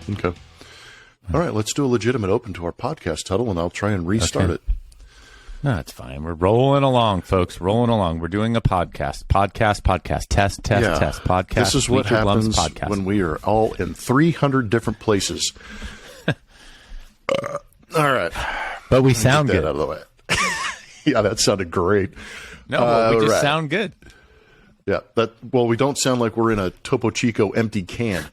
Okay. All right, let's do a legitimate open to our podcast, Tuttle, and I'll try and restart it. No, it's fine. We're rolling along, folks. Rolling along. We're doing a podcast. Test, podcast. This is what happens when we are all in 300 different places. All right. But we sound get good. That out of the way. Yeah, that sounded great. No, we just sound good. Yeah. We don't sound like we're in a Topo Chico empty can.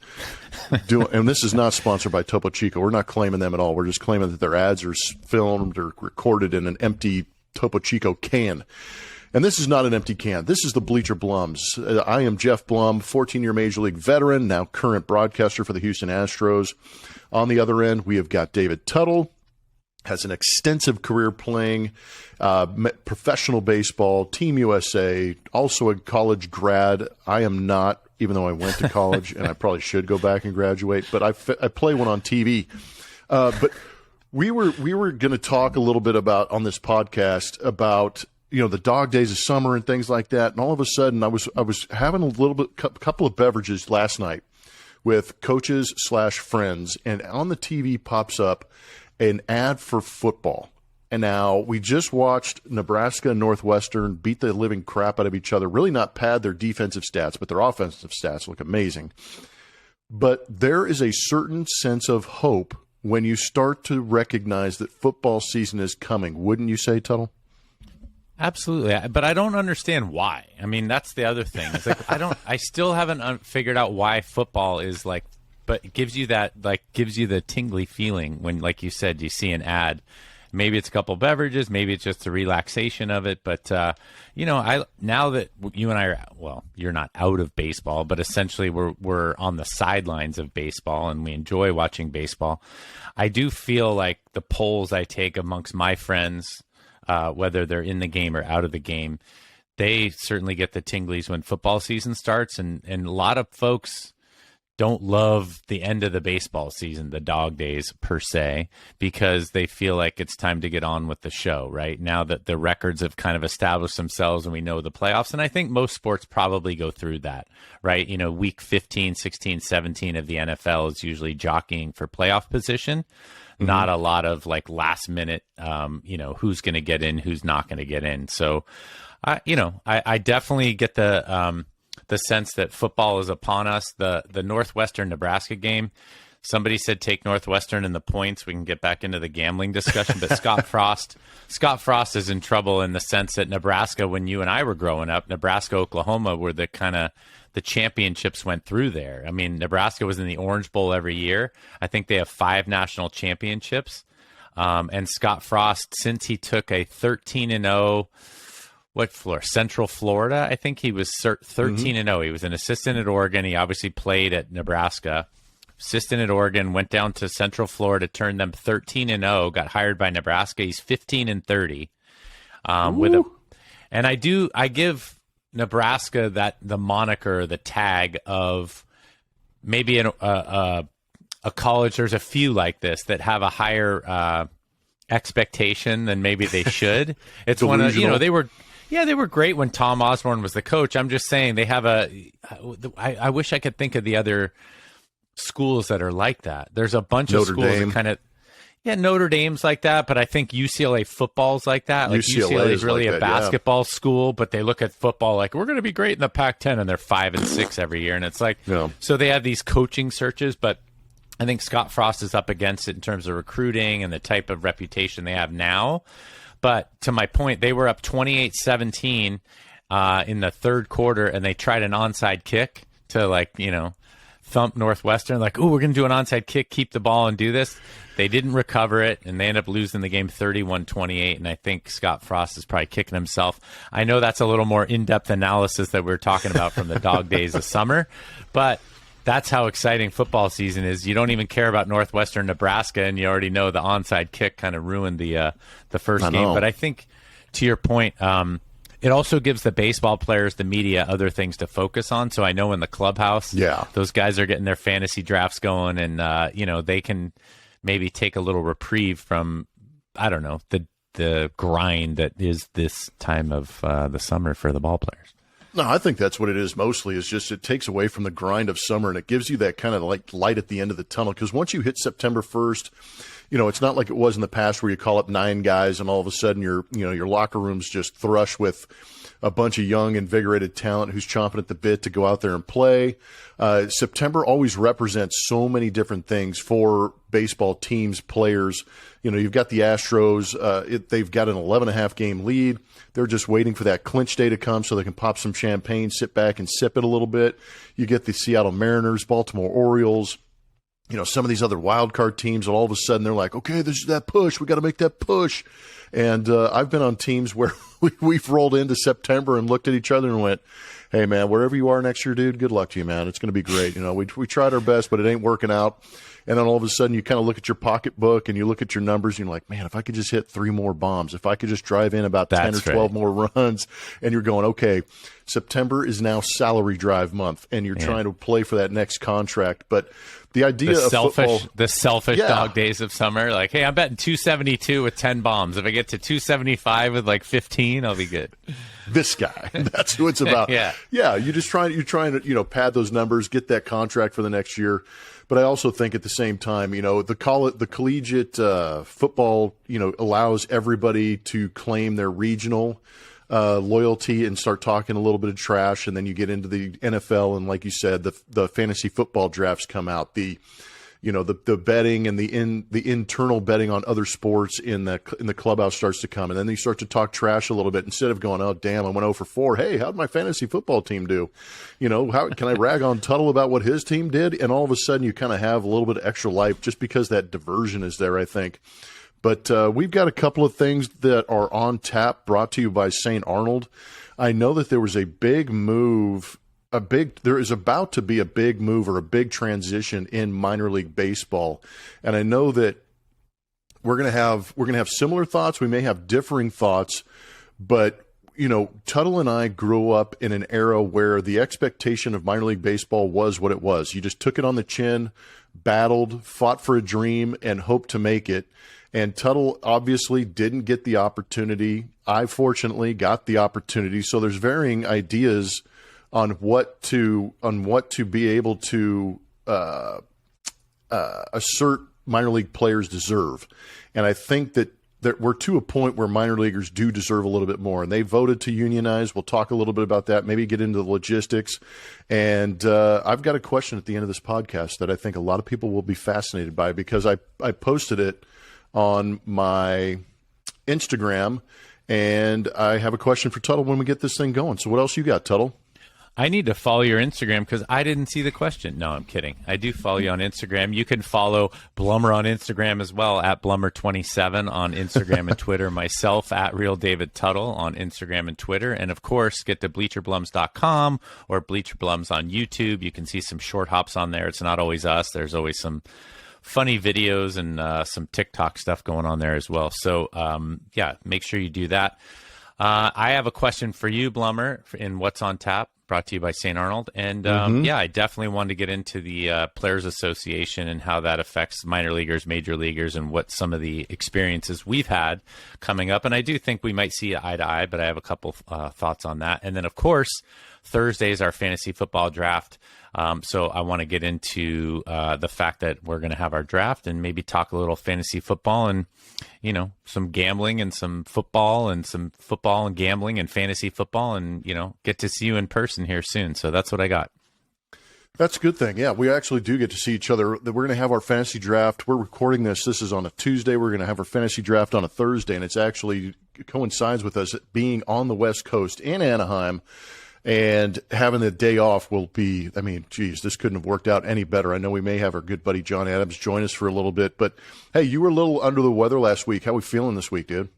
And this is not sponsored by Topo Chico. We're not claiming them at all. We're just claiming that their ads are filmed or recorded in an empty Topo Chico can. And this is not an empty can. This is the Bleacher Blums. I am Geoff Blum, 14-year Major League veteran, now current broadcaster for the Houston Astros. On the other end, we have got David Tuttle, has an extensive career playing professional baseball, Team USA, also a college grad. I am not, even though I went to college, and I probably should go back and graduate, but I play one on TV. But we were going to talk a little bit about, on this podcast, about the dog days of summer and things like that. And all of a sudden, I was having a couple of beverages last night with coaches / friends, and on the TV pops up an ad for football. And now we just watched Nebraska and Northwestern beat the living crap out of each other, really not pad their defensive stats, but their offensive stats look amazing. But there is a certain sense of hope when you start to recognize that football season is coming. Wouldn't you say, Tuttle? Absolutely. But I don't understand why. I mean, that's the other thing. It's like, I still haven't figured out why football is like, but it gives you the tingly feeling when, like you said, you see an ad. Maybe it's a couple beverages, maybe it's just the relaxation of it. But, now that you and I are, you're not out of baseball, but essentially we're on the sidelines of baseball and we enjoy watching baseball. I do feel like the polls I take amongst my friends, whether they're in the game or out of the game, they certainly get the tinglies when football season starts. And a lot of folks don't love the end of the baseball season, the dog days per se, because they feel like it's time to get on with the show, right? Now that the records have kind of established themselves and we know the playoffs. And I think most sports probably go through that, right? Week 15, 16, 17 of the NFL is usually jockeying for playoff position. Not a lot of like last minute, who's going to get in, who's not going to get in. So, I definitely get the sense that football is upon us. The Northwestern Nebraska game, somebody said take Northwestern in the points. We can get back into the gambling discussion, but Scott Frost is in trouble in the sense that Nebraska, when you and I were growing up, Nebraska, Oklahoma were the championships went through there. I mean, Nebraska was in the Orange Bowl every year. I think they have 5 national championships. And Scott Frost, since he took a 13-0, what floor? Central Florida. I think he was 13-0. He was an assistant at Oregon. He obviously played at Nebraska. Assistant at Oregon, went down to Central Florida, turned them 13-0. Got hired by Nebraska. He's 15-30. And I give Nebraska the moniker, the tag of maybe a college. There's a few like this that have a higher expectation than maybe they should. It's one of they were great when Tom Osborne was the coach. I'm just saying they have I wish I could think of the other schools that are like that. There's a bunch of schools that kind of, Notre Dame's like that, but I think UCLA football's like that. Like UCLA is really a basketball school, but they look at football like we're going to be great in the Pac-10, and they're 5-6 every year. And it's like, so they have these coaching searches, but I think Scott Frost is up against it in terms of recruiting and the type of reputation they have now. But to my point, they were up 28-17 in the third quarter, and they tried an onside kick to thump Northwestern. Like, we're going to do an onside kick, keep the ball, and do this. They didn't recover it, and they end up losing the game 31-28. And I think Scott Frost is probably kicking himself. I know that's a little more in-depth analysis that we're talking about from the dog days of summer, but that's how exciting football season is. You don't even care about Northwestern Nebraska, and you already know the onside kick kind of ruined the first game. But I think, to your point, it also gives the baseball players, the media, other things to focus on. So I know in the clubhouse, those guys are getting their fantasy drafts going, and they can maybe take a little reprieve from, I don't know, the grind that is this time of the summer for the ball players. No, I think that's what it is mostly. Is just it takes away from the grind of summer and it gives you that kind of like light at the end of the tunnel. Because once you hit September 1st, it's not like it was in the past where you call up 9 guys and all of a sudden your locker room's just thrush with a bunch of young, invigorated talent who's chomping at the bit to go out there and play. September always represents so many different things for baseball teams, players. You've got the Astros. They've got an 11.5 game lead. They're just waiting for that clinch day to come so they can pop some champagne, sit back and sip it a little bit. You get the Seattle Mariners, Baltimore Orioles, some of these other wild card teams, and all of a sudden they're like, okay, this is that push. We got to make that push. And I've been on teams where we've rolled into September and looked at each other and went, hey, man, wherever you are next year, dude, good luck to you, man. It's going to be great. We tried our best, but it ain't working out. And then all of a sudden you kind of look at your pocketbook and you look at your numbers and you're like, man, if I could just hit 3 more bombs, if I could just drive in about 10 or 12 more runs, and you're going, okay, September is now salary drive month, and you're trying to play for that next contract. But the idea of football, the selfish dog days of summer, like, hey, I'm betting 272 with 10 bombs. If I get to 275 with like 15, I'll be good. This guy, that's who it's about. Yeah. You're trying to, pad those numbers, get that contract for the next year. But I also think at the same time, the collegiate football, allows everybody to claim their regional loyalty and start talking a little bit of trash. And then you get into the NFL. And like you said, the fantasy football drafts come out, the betting and the internal betting on other sports in the clubhouse starts to come. And then you start to talk trash a little bit instead of going, oh, damn, I went 0 for 4. Hey, how'd my fantasy football team do? How can I rag on Tuttle about what his team did? And all of a sudden you kind of have a little bit of extra life just because that diversion is there, I think. But we've got a couple of things that are on tap brought to you by St. Arnold. I know that there was a big move. There is about to be a big move or a big transition in minor league baseball. And I know that we're going to have similar thoughts. We may have differing thoughts, but Tuttle and I grew up in an era where the expectation of minor league baseball was what it was. You just took it on the chin, battled, fought for a dream, and hoped to make it. And Tuttle obviously didn't get the opportunity. I fortunately got the opportunity. So there's varying ideas on what to be able to assert minor league players deserve. And I think that we're to a point where minor leaguers do deserve a little bit more. And they voted to unionize. We'll talk a little bit about that, maybe get into the logistics. And I've got a question at the end of this podcast that I think a lot of people will be fascinated by, because I posted it on my Instagram, and I have a question for Tuttle when we get this thing going. So what else you got, Tuttle? I need to follow your Instagram because I didn't see the question. No, I'm kidding. I do follow you on Instagram. You can follow Blummer on Instagram as well, at Blummer27 on Instagram and Twitter. Myself, at Real David Tuttle on Instagram and Twitter. And, of course, get to BleacherBlums.com or BleacherBlums on YouTube. You can see some short hops on there. It's not always us. There's always some funny videos and some TikTok stuff going on there as well. So, make sure you do that. I have a question for you, Blummer, in What's on Tap, brought to you by St. Arnold. And, I definitely wanted to get into the Players Association and how that affects minor leaguers, major leaguers, and what some of the experiences we've had coming up. And I do think we might see eye to eye, but I have a couple thoughts on that. And then, of course, Thursday is our fantasy football draft. So I want to get into the fact that we're going to have our draft and maybe talk a little fantasy football and, some gambling and some football and gambling and fantasy football and, get to see you in person here soon. So that's what I got. That's a good thing. Yeah, we actually do get to see each other. We're going to have our fantasy draft. We're recording this. This is on a Tuesday. We're going to have our fantasy draft on a Thursday, and it's actually coincides with us being on the West Coast in Anaheim. And having the day off will be, this couldn't have worked out any better. I know we may have our good buddy John Adams join us for a little bit. But, hey, you were a little under the weather last week. How are we feeling this week, dude?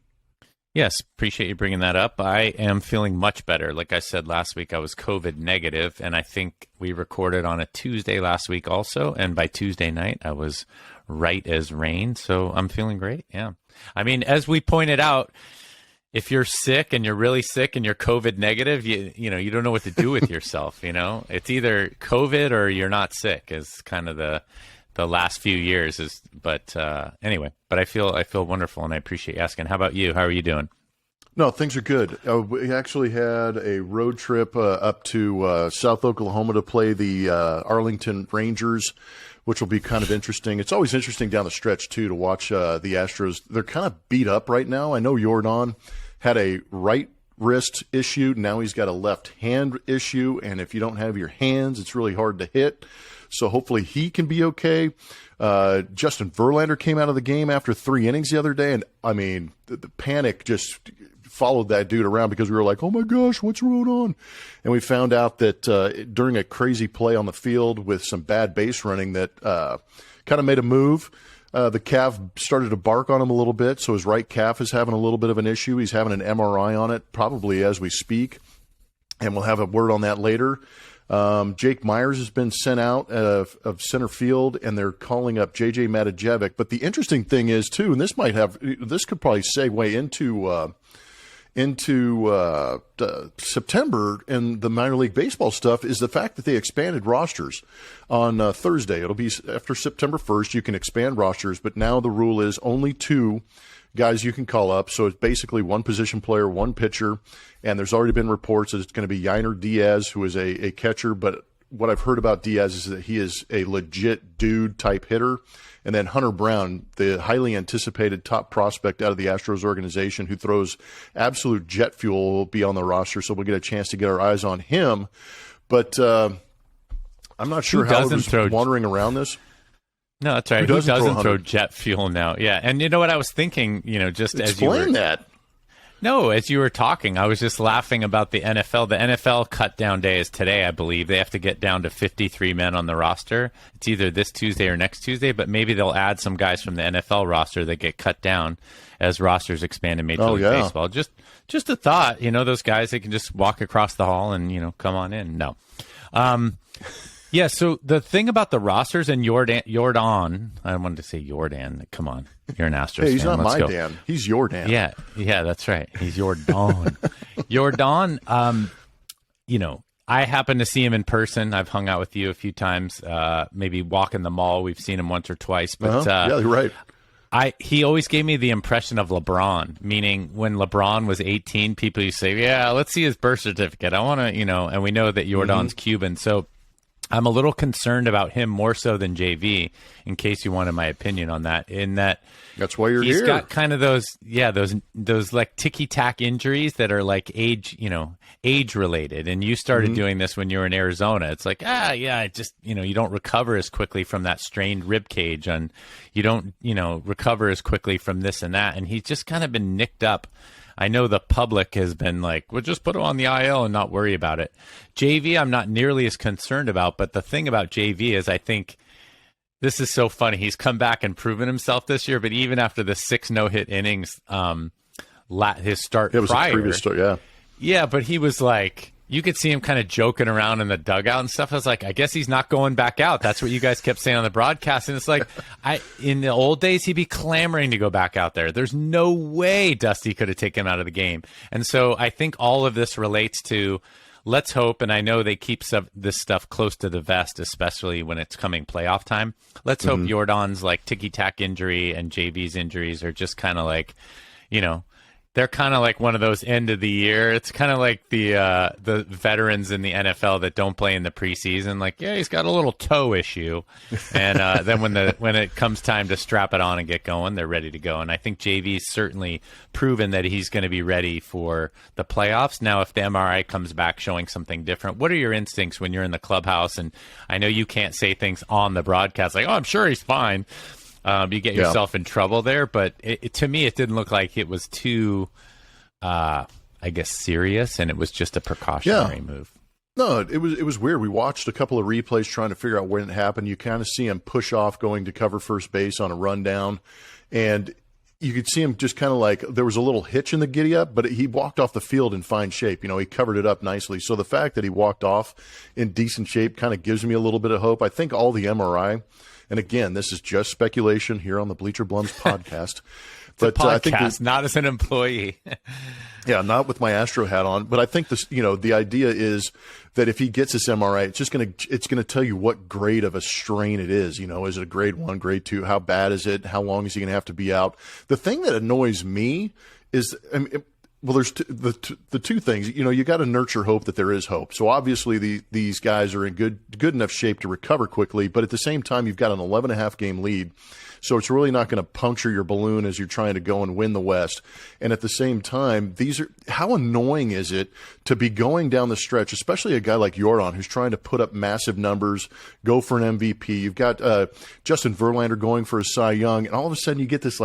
Yes, appreciate you bringing that up. I am feeling much better. Like I said last week, I was COVID negative, and I think we recorded on a Tuesday last week also. And by Tuesday night, I was right as rain. So I'm feeling great, yeah. As we pointed out, if you're sick and you're really sick and you're COVID negative, you don't know what to do with yourself. It's either COVID or you're not sick is kind of the last few years but I feel wonderful and I appreciate you asking. How about you? How are you doing? No, things are good. We actually had a road trip up to South Oklahoma to play the Arlington Rangers, which will be kind of interesting. It's always interesting down the stretch, too, to watch the Astros. They're kind of beat up right now. I know Yordan had a right wrist issue. Now he's got a left hand issue, and if you don't have your hands, it's really hard to hit. So hopefully he can be okay. Justin Verlander came out of the game after 3 innings the other day, and, I mean, the panic just followed that dude around because we were like, oh my gosh, what's going on? And we found out that during a crazy play on the field with some bad base running that kind of made a move. The calf started to bark on him a little bit, so his right calf is having a little bit of an issue. He's having an MRI on it, probably as we speak, and we'll have a word on that later. Jake Myers has been sent out of center field, and they're calling up J.J. Matijevic. But the interesting thing is, too, and this could probably segue into September and the minor league baseball stuff, is the fact that they expanded rosters on Thursday. It'll be after September 1st. You can expand rosters, but now the rule is only 2 guys you can call up. So it's basically 1 position player, 1 pitcher, and there's already been reports that it's going to be Yainer Diaz, who is a catcher, but what I've heard about Diaz is that he is a legit dude type hitter. And then Hunter Brown, the highly anticipated top prospect out of the Astros organization who throws absolute jet fuel, will be on the roster. So we'll get a chance to get our eyes on him. But I'm not sure how he's wandering around this. No, that's right. Who doesn't throw jet fuel now? Yeah. And you know what I was thinking, just as you were... Explain that. No, as you were talking, I was just laughing about the NFL. The NFL cut down day is today, I believe. They have to get down to 53 men on the roster. It's either this Tuesday or next Tuesday, but maybe they'll add some guys from the NFL roster that get cut down as rosters expand in Major League Baseball. Just a thought, those guys, they can just walk across the hall and, come on in. No. Yeah, so the thing about the rosters and Yordan, I wanted to say Yordan. Come on, you're an Astros Hey, he's fan. not Let's my go. Dan. He's Yordan. Yeah, that's right. He's Yordan. Yordan, I happen to see him in person. I've hung out with you a few times, maybe walking the mall. We've seen him once or twice. But yeah, you're right. He always gave me the impression of LeBron, meaning when LeBron was 18, people used to say, yeah, let's see his birth certificate. I want to, and we know that Yordan's Cuban. So I'm a little concerned about him more so than JV, in case you wanted my opinion on that, in that that's why you're he's here. Got kind of those like ticky-tack injuries that are like age related. And you started doing this when you were in Arizona. It's like, you don't recover as quickly from that strained rib cage, and you don't, recover as quickly from this and that. And he's just kind of been nicked up. I know the public has been like, we'll just put him on the IL and not worry about it. JV, I'm not nearly as concerned about, but the thing about JV is I think this is so funny. He's come back and proven himself this year, but even after the 6 no-hit innings, his start it was prior. A previous start, yeah. Yeah, but he was like, you could see him kind of joking around in the dugout and stuff. I was like, I guess he's not going back out. That's what you guys kept saying on the broadcast. And it's like, in the old days, he'd be clamoring to go back out there. There's no way Dusty could have taken him out of the game. And so I think all of this relates to, let's hope, and I know they keep this stuff close to the vest, especially when it's coming playoff time. Let's hope Yordan's like ticky-tack injury and JV's injuries are just kind of like, they're kind of like one of those end of the year. It's kind of like the veterans in the NFL that don't play in the preseason. Like, yeah, he's got a little toe issue, and then when it comes time to strap it on and get going, they're ready to go. And I think JV's certainly proven that he's going to be ready for the playoffs. Now, if the MRI comes back showing something different, what are your instincts when you're in the clubhouse? And I know you can't say things on the broadcast like, "Oh, I'm sure he's fine." You get yourself in trouble there, but to me, it didn't look like it was too, serious, and it was just a precautionary move. No, it was weird. We watched a couple of replays trying to figure out when it happened. You kind of see him push off going to cover first base on a rundown, and you could see him just kind of like there was a little hitch in the giddy up, but he walked off the field in fine shape. He covered it up nicely. So the fact that he walked off in decent shape kind of gives me a little bit of hope. I think all the MRI. And again, this is just speculation here on the Bleacher Blums podcast. But I think not as an employee. Yeah, not with my Astro hat on. But I think this, the idea is that if he gets this MRI, it's gonna tell you what grade of a strain it is. Is it a grade 1, grade 2? How bad is it? How long is he gonna have to be out? The thing that annoys me is, Well, there's the two things. You got to nurture hope that there is hope. So obviously these guys are in good enough shape to recover quickly, but at the same time, you've got an 11.5 game lead. So it's really not going to puncture your balloon as you're trying to go and win the West. And at the same time, how annoying is it to be going down the stretch, especially a guy like Yordan who's trying to put up massive numbers, go for an MVP. You've got Justin Verlander going for a Cy Young, and all of a sudden you get this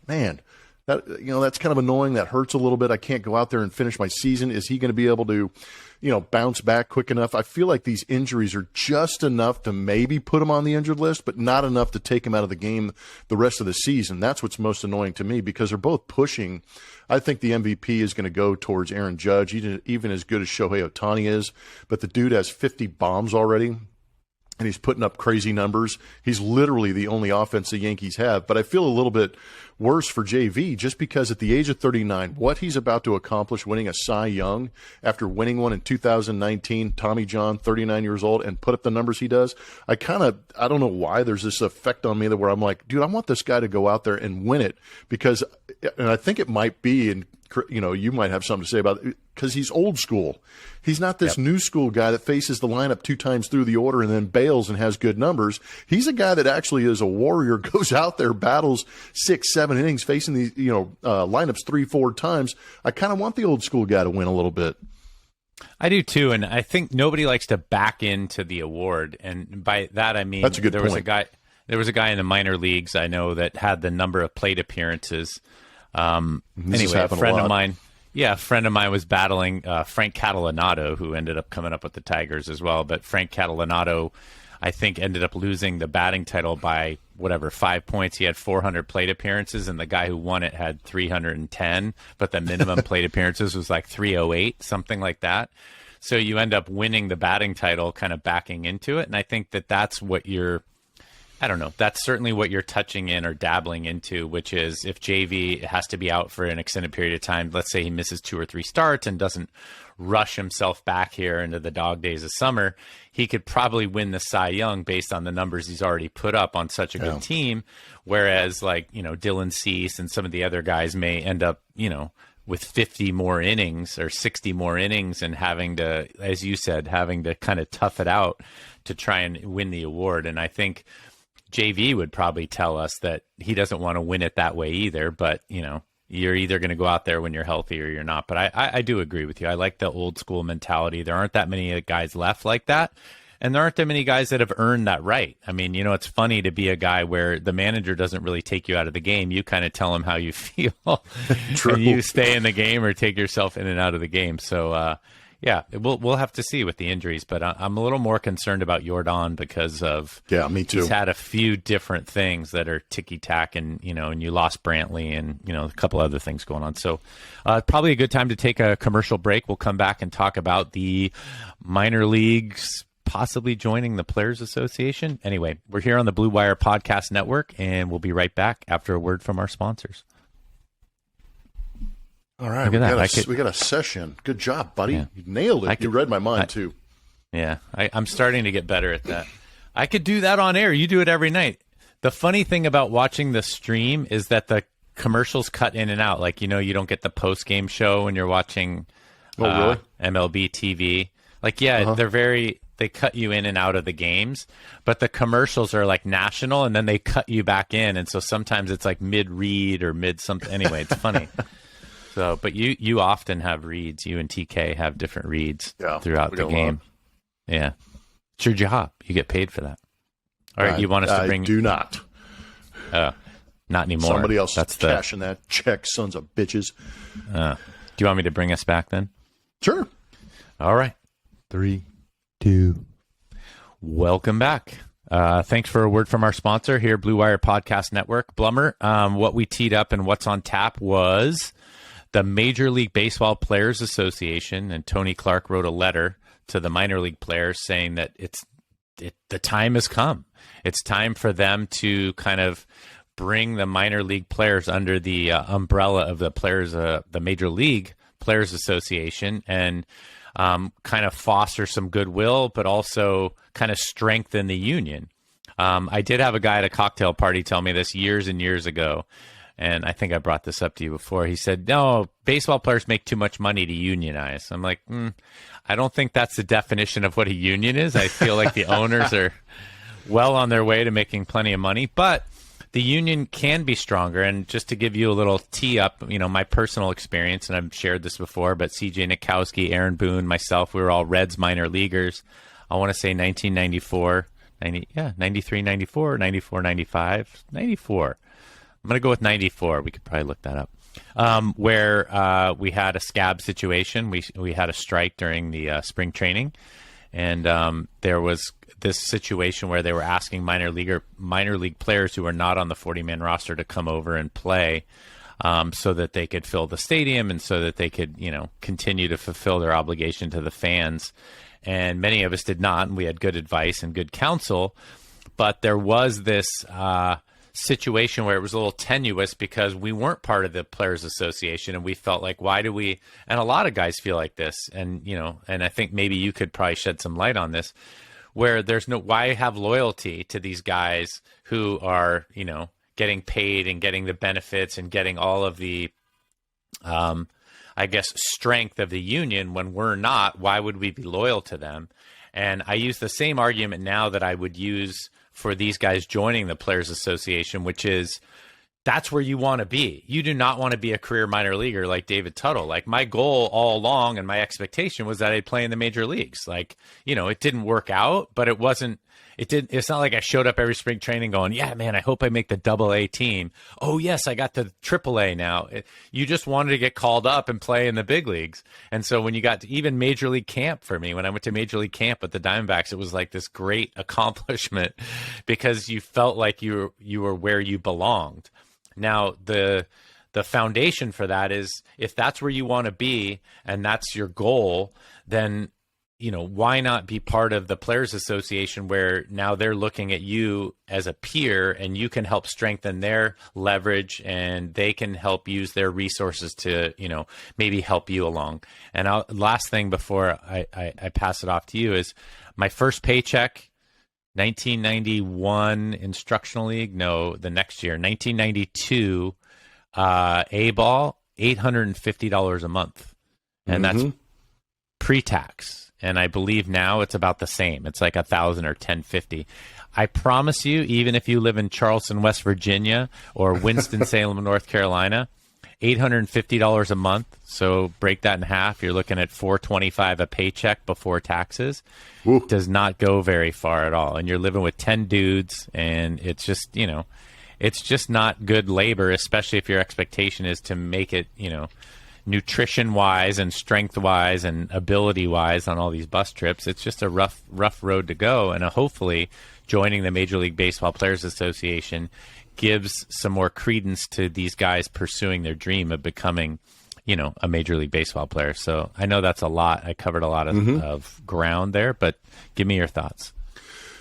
man. That's kind of annoying. That hurts a little bit. I can't go out there and finish my season. Is he going to be able to, bounce back quick enough? I feel like these injuries are just enough to maybe put him on the injured list, but not enough to take him out of the game the rest of the season. That's what's most annoying to me because they're both pushing. I think the MVP is going to go towards Aaron Judge, even as good as Shohei Ohtani is. But the dude has 50 bombs already. And he's putting up crazy numbers. He's literally the only offense the Yankees have. But I feel a little bit worse for JV just because at the age of 39, what he's about to accomplish winning a Cy Young after winning one in 2019, Tommy John, 39 years old, and put up the numbers he does, I don't know wwhy there's this effect on me that where I'm like, dude, I want this guy to go out there and win it because, and I think it might be, and you might have something to say about it, because he's old school. He's not this new school guy that faces the lineup 2 times through the order and then bails and has good numbers. He's a guy that actually is a warrior, goes out there, battles 6, 7 innings, facing these lineups 3, 4 times. I kind of want the old school guy to win a little bit. I do too, and I think nobody likes to back into the award, and by that I mean that's a good point. There was a guy in the minor leagues I know that had the number of plate appearances. Anyway, a friend of mine was battling Frank Catalanato, who ended up coming up with the Tigers as well. But Frank Catalanato, I think, ended up losing the batting title by 5 points. He had 400 plate appearances, and the guy who won it had 310. But the minimum plate appearances was like 308, something like that. So you end up winning the batting title, kind of backing into it. And I think that's what that's certainly what you're touching in or dabbling into, which is if JV has to be out for an extended period of time, let's say he misses 2 or 3 starts and doesn't rush himself back here into the dog days of summer, he could probably win the Cy Young based on the numbers he's already put up on such a good team. Whereas Dylan Cease and some of the other guys may end up, with 50 more innings or 60 more innings and having to, as you said, kind of tough it out to try and win the award. And I think JV would probably tell us that he doesn't want to win it that way either, but you're either going to go out there when you're healthy or you're not. But I do agree with you. I like the old school mentality. There aren't that many guys left like that, and there aren't that many guys that have earned that right. I mean, it's funny to be a guy where the manager doesn't really take you out of the game. You kind of tell him how you feel. True. And you stay in the game or take yourself in and out of the game. So, yeah, we'll have to see with the injuries, but I'm a little more concerned about Yordan because of me too. He's had a few different things that are ticky-tack, and and you lost Brantley, and a couple other things going on. So probably a good time to take a commercial break. We'll come back and talk about the minor leagues possibly joining the Players Association. Anyway, we're here on the Blue Wire Podcast Network, and we'll be right back after a word from our sponsors. All right, we got a session. Good job, buddy. Yeah. You nailed it. You read my mind, too. Yeah, I'm starting to get better at that. I could do that on air. You do it every night. The funny thing about watching the stream is that the commercials cut in and out. Like, you don't get the post-game show when you're watching really? MLB TV. Like, they cut you in and out of the games, but the commercials are like national, and then they cut you back in. And so sometimes it's like mid-read or mid-something. Anyway, it's funny. So, but you often have reads. You and TK have different reads throughout the game. Yeah. It's your job. You get paid for that. All right, you want us to bring... I do not. Not anymore. Somebody else is cashing that check, sons of bitches. Do you want me to bring us back then? Sure. All right. 3, 2. Welcome back. Thanks for a word from our sponsor here, BlueWire Podcast Network. Blummer, what we teed up and what's on tap was the Major League Baseball Players Association, and Tony Clark wrote a letter to the minor league players saying that the time has come. It's time for them to kind of bring the minor league players under the umbrella of the Major League Players Association, and kind of foster some goodwill, but also kind of strengthen the union. I did have a guy at a cocktail party tell me this years and years ago. And I think I brought this up to you before. He said, no, baseball players make too much money to unionize. I'm like, I don't think that's the definition of what a union is. I feel like the owners are well on their way to making plenty of money, but the union can be stronger. And just to give you a little tee up, my personal experience, and I've shared this before, but CJ Nikowski, Aaron Boone, myself, we were all Reds minor leaguers. I want to say 1994, 93, 94, 94, 95, 94. I'm going to go with 94. We could probably look that up. Where we had a scab situation. We had a strike during the spring training, and there was this situation where they were asking minor league players who were not on the 40-man roster to come over and play, so that they could fill the stadium and so that they could, continue to fulfill their obligation to the fans. And many of us did not, and we had good advice and good counsel. But there was this situation where it was a little tenuous because we weren't part of the Players Association, and we felt like, why do we? And a lot of guys feel like this, and and I think maybe you could probably shed some light on this, where there's why have loyalty to these guys who are getting paid and getting the benefits and getting all of the strength of the union when we're not. Why would we be loyal to them? And I use the same argument now that I would use for these guys joining the Players Association, which is that's where you want to be. You do not want to be a career minor leaguer like David Tuttle. Like, my goal all along and my expectation was that I'd play in the major leagues. Like, it didn't work out, but it's not like I showed up every spring training going, yeah, man, I hope I make the AA team. Oh, yes, I got the AAA now. You just wanted to get called up and play in the big leagues. And so when you got to even Major League Camp, for me, when I went to Major League Camp with the Diamondbacks, it was like this great accomplishment because you felt like you were where you belonged. Now, the foundation for that is, if that's where you want to be and that's your goal, then why not be part of the Players Association, where now they're looking at you as a peer and you can help strengthen their leverage and they can help use their resources to, maybe help you along. And last thing before I pass it off to you is my first paycheck, 1991 Instructional League. No, the next year, 1992 A-ball, $850 a month. And that's pre-tax. And I believe now it's about the same. It's like $1,000 or $1,050. I promise you, even if you live in Charleston, West Virginia, or Winston-Salem, North Carolina, $850 a month. So break that in half. You're looking at $425 a paycheck before taxes. Ooh. Does not go very far at all. And you're living with 10 dudes, and it's just, it's just not good labor, especially if your expectation is to make it, nutrition-wise and strength-wise and ability-wise on all these bus trips. It's just a rough road to go. And hopefully joining the Major League Baseball Players Association gives some more credence to these guys pursuing their dream of becoming, a Major League Baseball player. So I know that's a lot. I covered a lot of ground there, but give me your thoughts.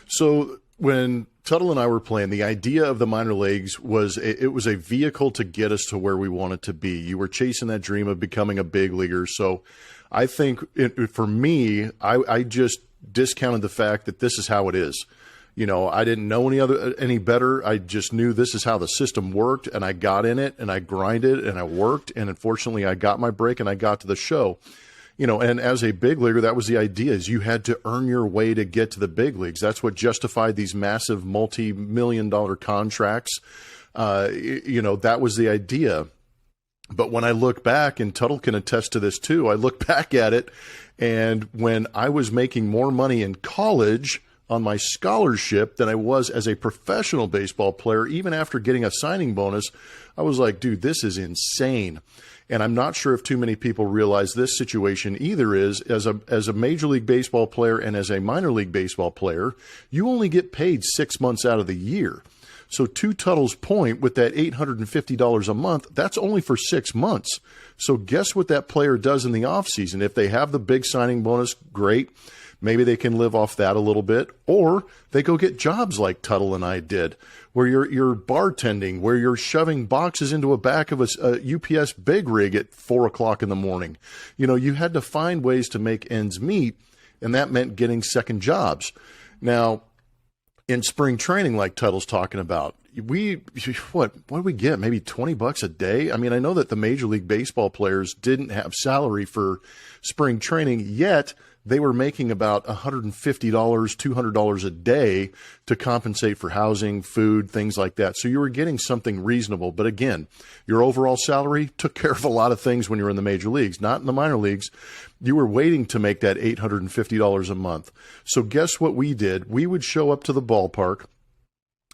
So when Tuttle and I were playing, the idea of the minor leagues was it was a vehicle to get us to where we wanted to be. You were chasing that dream of becoming a big leaguer. So I think for me, I just discounted the fact that this is how it is. I didn't know any better. I just knew this is how the system worked, and I got in it, and I grinded, and I worked, and unfortunately I got my break, and I got to the show. And as a big leaguer, that was the idea, is you had to earn your way to get to the big leagues. That's what justified these massive multi-million-dollar contracts. That was the idea. But when I look back, and Tuttle can attest to this too, I look back at it, and when I was making more money in college on my scholarship than I was as a professional baseball player, even after getting a signing bonus, I was like, dude, this is insane. And I'm not sure if too many people realize this situation either. Is as a Major League Baseball player and as a minor league baseball player, you only get paid 6 months out of the year. So to Tuttle's point, with that $850 a month, that's only for 6 months. So guess what that player does in the offseason? If they have the big signing bonus, great. Maybe they can live off that a little bit, or they go get jobs like Tuttle and I did, where you're bartending, where you're shoving boxes into a back of a UPS big rig at 4 o'clock in the morning. You had to find ways to make ends meet, and that meant getting second jobs. Now, in spring training, like Tuttle's talking about, what do we get? Maybe $20 a day? I mean, I know that the Major League Baseball players didn't have salary for spring training, yet they were making about $150, $200 a day to compensate for housing, food, things like that. So you were getting something reasonable. But again, your overall salary took care of a lot of things when you were in the major leagues, not in the minor leagues. You were waiting to make that $850 a month. So guess what we did? We would show up to the ballpark.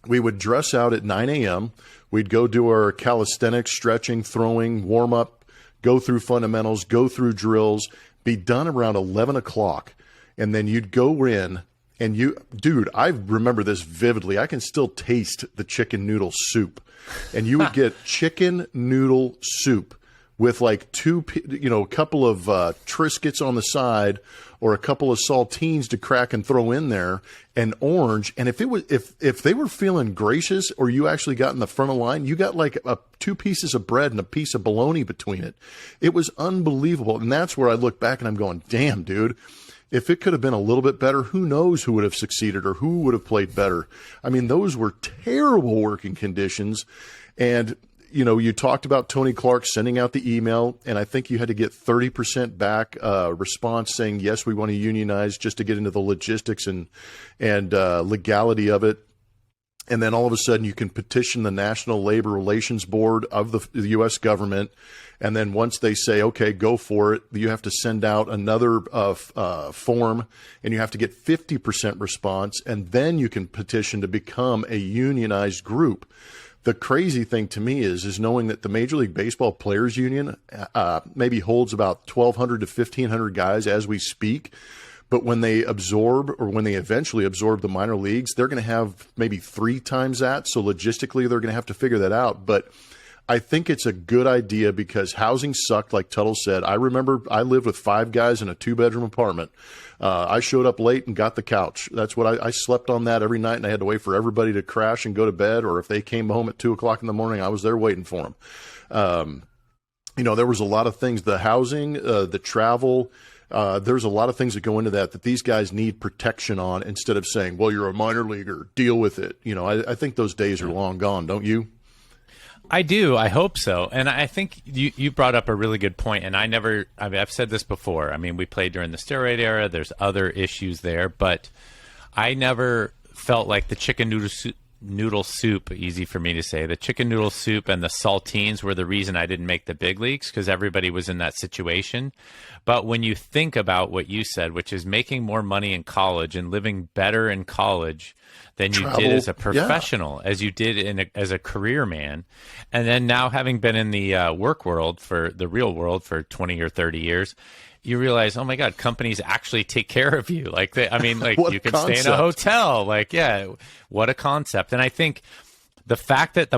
We would dress out at 9 a.m. We'd go do our calisthenics, stretching, throwing, warm up, go through fundamentals, go through drills, be done around 11 o'clock. And then you'd go in and dude, I remember this vividly. I can still taste the chicken noodle soup. And you would get chicken noodle soup with like a couple of Triscuits on the side or a couple of saltines to crack and throw in there, and orange. And if they were feeling gracious, or you actually got in the front of the line, you got like two pieces of bread and a piece of bologna between it. It was unbelievable. And that's where I look back and I'm going, damn, dude, if it could have been a little bit better, who knows who would have succeeded or who would have played better. I mean, those were terrible working conditions. And you talked about Tony Clark sending out the email, and I think you had to get 30% back response saying, yes, we want to unionize, just to get into the logistics and legality of it. And then all of a sudden you can petition the National Labor Relations Board of the U.S. government. And then once they say, okay, go for it, you have to send out another form, and you have to get 50% response. And then you can petition to become a unionized group. The crazy thing to me is knowing that the Major League Baseball Players Union maybe holds about 1,200 to 1,500 guys as we speak. But when they eventually absorb the minor leagues, they're going to have maybe 3 times that. So logistically, they're going to have to figure that out. But I think it's a good idea because housing sucked, like Tuttle said. I remember I lived with 5 guys in a 2-bedroom apartment. I showed up late and got the couch. That's what I slept on that every night, and I had to wait for everybody to crash and go to bed. Or if they came home at 2 o'clock in the morning, I was there waiting for them. There was a lot of things, the housing, the travel. There's a lot of things that go into that these guys need protection on, instead of saying, well, you're a minor leaguer, deal with it. I think those days are long gone, don't you? I do. I hope so. And I think you brought up a really good point. And I've said this before. I mean, we played during the steroid era. There's other issues there. But I never felt like the chicken noodle soup, easy for me to say, the chicken noodle soup and the saltines were the reason I didn't make the big leagues, because everybody was in that situation. But when you think about what you said, which is making more money in college and living better in college than you did as a professional, as you did as a career man, and then now having been in the work world, for the real world, for 20 or 30 years, you realize, oh my God, companies actually take care of you. Like, you can stay in a hotel. What a concept. And I think the fact that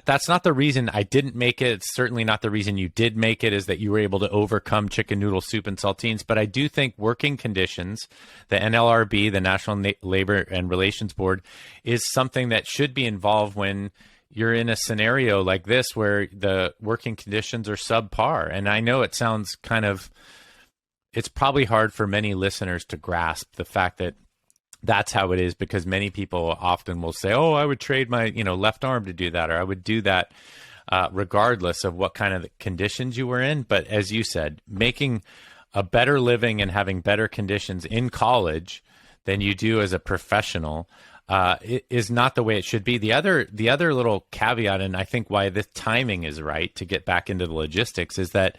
that's not the reason I didn't make it. It's certainly not the reason you did make it, is that you were able to overcome chicken noodle soup and saltines. But I do think working conditions, the NLRB, the National Labor and Relations Board, is something that should be involved when you're in a scenario like this where the working conditions are subpar. And I know it sounds it's probably hard for many listeners to grasp the fact that that's how it is, because many people often will say, oh, I would trade my left arm to do that, or I would do that regardless of what kind of conditions you were in. But as you said, making a better living and having better conditions in college than you do as a professional is not the way it should be. The other little caveat, and I think why the timing is right to get back into the logistics, is that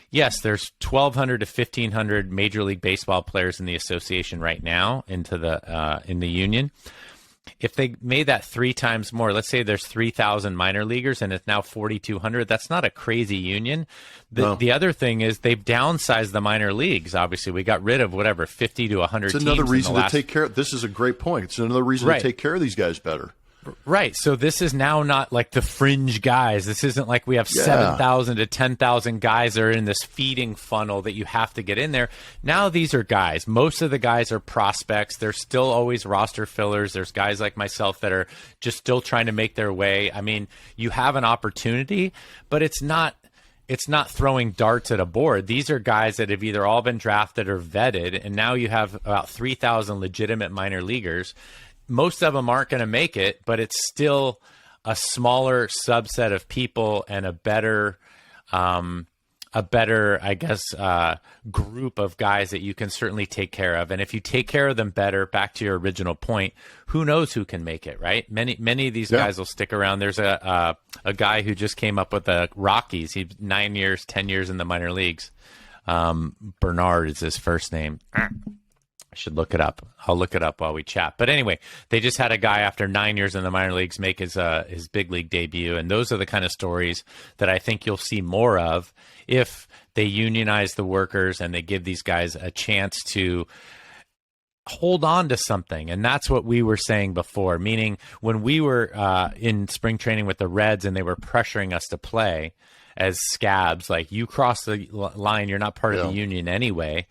yes, there's 1,200 to 1,500 Major League Baseball players in the association right now in the union. If they made that 3 times more, let's say there's 3,000 minor leaguers and it's now 4,200, that's not a crazy union. The other thing is they've downsized the minor leagues. Obviously, we got rid of 50 to 100 teams. It's another reason to take care. This is a great point. It's another reason to take care of these guys better. Right. So this is now not like the fringe guys. This isn't like we have 7,000 to 10,000 guys that are in this feeding funnel that you have to get in there. Now these are guys. Most of the guys are prospects. There's still always roster fillers. There's guys like myself that are just still trying to make their way. I mean, you have an opportunity, but it's not throwing darts at a board. These are guys that have either all been drafted or vetted, and now you have about 3,000 legitimate minor leaguers. most of them aren't going to make it, but it's still a smaller subset of people and a better, I guess, group of guys that you can certainly take care of. And if you take care of them better, back to your original point, who knows who can make it, right? Many of these guys will stick around. There's a guy who just came up with the Rockies. He's 9 years, 10 years in the minor leagues. Bernard is his first name. I should look it up. I'll look it up while we chat. But anyway, they just had a guy after 9 years in the minor leagues make his big league debut. And those are the kind of stories that I think you'll see more of if they unionize the workers and they give these guys a chance to hold on to something. And that's what we were saying before, meaning when we were in spring training with the Reds and they were pressuring us to play as scabs, like you cross the line, you're not part of the union anyway.